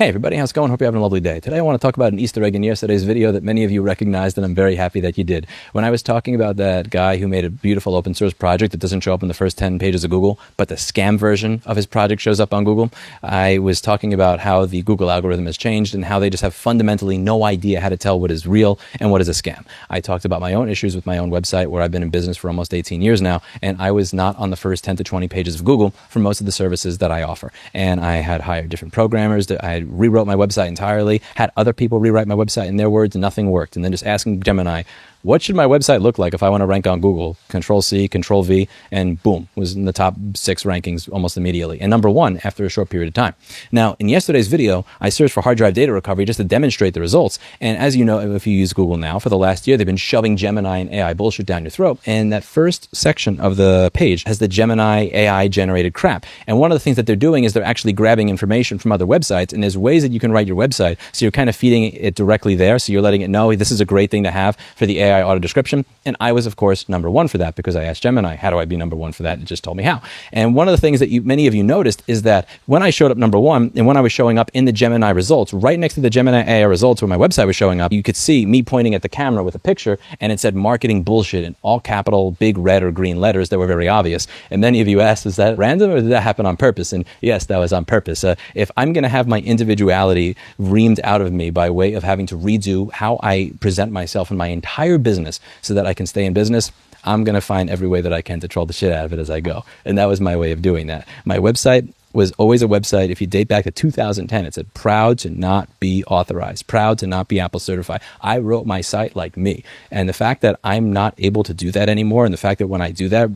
Hey everybody, how's it going? Hope you're having a lovely day. Today I want to talk about an Easter egg in yesterday's video that many of you recognized, and I'm very happy that you did. When I was talking about that guy who made a beautiful open source project that doesn't show up in the first 10 pages of Google, but the scam version of his project shows up on Google, I was talking about how the Google algorithm has changed and how they just have fundamentally no idea how to tell what is real and what is a scam. I talked about my own issues with my own website where I've been in business for almost 18 years now, and I was not on the first 10 to 20 pages of Google for most of the services that I offer. And I had hired different programmers, that I rewrote my website entirely, had other people rewrite my website in their words, and nothing worked. And then just asking Gemini, what should my website look like if I want to rank on Google? Control C, Control V, and boom, was in the top 6 rankings almost immediately. And number 1 after a short period of time. Now, in yesterday's video, I searched for hard drive data recovery just to demonstrate the results. And as you know, if you use Google now, for the last year, they've been shoving Gemini and AI bullshit down your throat. And that first section of the page has the Gemini AI generated crap. And one of the things that they're doing is they're actually grabbing information from other websites. And there's ways that you can write your website. So you're kind of feeding it directly there. So you're letting it know this is a great thing to have for the AI auto description. And I was, of course, number 1 for that because I asked Gemini, how do I be number 1 for that? It just told me how. And one of the things that many of you noticed is that when I showed up number 1 and when I was showing up in the Gemini results, right next to the Gemini AI results where my website was showing up, you could see me pointing at the camera with a picture and it said marketing bullshit in all capital, big red or green letters that were very obvious. And many of you asked, is that random or did that happen on purpose? And yes, that was on purpose. If I'm going to have my individuality reamed out of me by way of having to redo how I present myself in my entire business so that I can stay in business, I'm going to find every way that I can to troll the shit out of it as I go. And that was my way of doing that. My website was always a website, if you date back to 2010, it said proud to not be authorized, proud to not be Apple certified. I wrote my site like me. And the fact that I'm not able to do that anymore, and the fact that when I do that,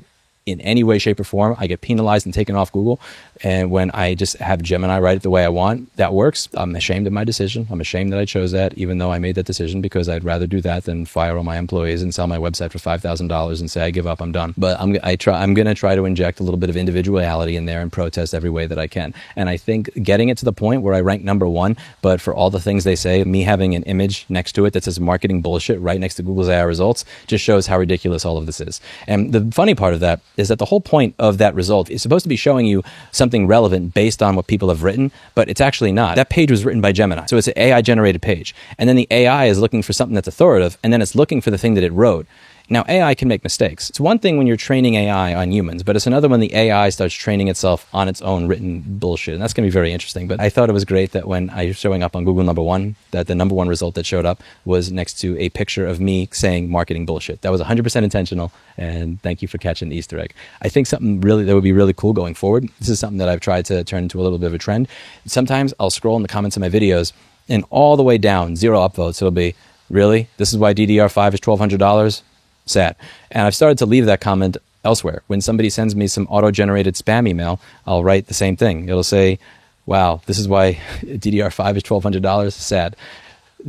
in any way, shape, or form, I get penalized and taken off Google. And when I just have Gemini write it the way I want, that works. I'm ashamed of my decision. I'm ashamed that I chose that, even though I made that decision because I'd rather do that than fire all my employees and sell my website for $5,000 and say, I give up, I'm done. But I'm going to try to inject a little bit of individuality in there and protest every way that I can. And I think getting it to the point where I rank number 1, but for all the things they say, me having an image next to it that says marketing bullshit right next to Google's AI results just shows how ridiculous all of this is. And the funny part of that is that the whole point of that result is supposed to be showing you something relevant based on what people have written, but it's actually not. That page was written by Gemini, so it's an AI-generated page. And then the AI is looking for something that's authoritative, and then it's looking for the thing that it wrote. Now, AI can make mistakes. It's one thing when you're training AI on humans, but it's another when the AI starts training itself on its own written bullshit. And that's going to be very interesting. But I thought it was great that when I was showing up on Google number 1, that the number 1 result that showed up was next to a picture of me saying marketing bullshit. That was 100% intentional. And thank you for catching the Easter egg. I think something really that would be really cool going forward. This is something that I've tried to turn into a little bit of a trend. Sometimes I'll scroll in the comments of my videos and all the way down, 0 upvotes. It'll be, really? This is why DDR5 is $1,200? Sad. And I've started to leave that comment elsewhere. When somebody sends me some auto-generated spam email, I'll write the same thing. It'll say, wow, this is why DDR5 is $1,200. Sad.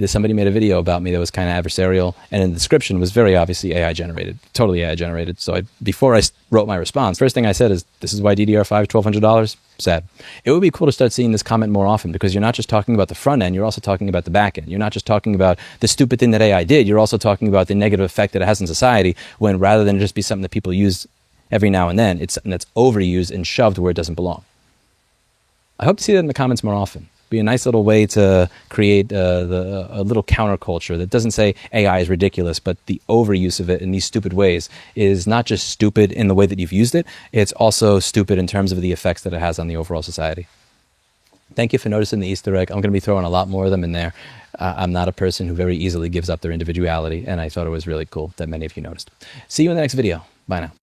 Somebody made a video about me that was kind of adversarial, and in the description was very obviously AI generated, totally AI generated. So before I wrote my response, first thing I said is, this is why DDR5 is $1,200? Sad. It would be cool to start seeing this comment more often because you're not just talking about the front end, you're also talking about the back end. You're not just talking about the stupid thing that AI did, you're also talking about the negative effect that it has in society, when rather than just be something that people use every now and then, it's something that's overused and shoved where it doesn't belong. I hope to see that in the comments more often. Be a nice little way to create a little counterculture that doesn't say AI is ridiculous, but the overuse of it in these stupid ways is not just stupid in the way that you've used it, it's also stupid in terms of the effects that it has on the overall society. Thank you for noticing the Easter egg. I'm going to be throwing a lot more of them in there. I'm not a person who very easily gives up their individuality, and I thought it was really cool that many of you noticed. See you in the next video. Bye now.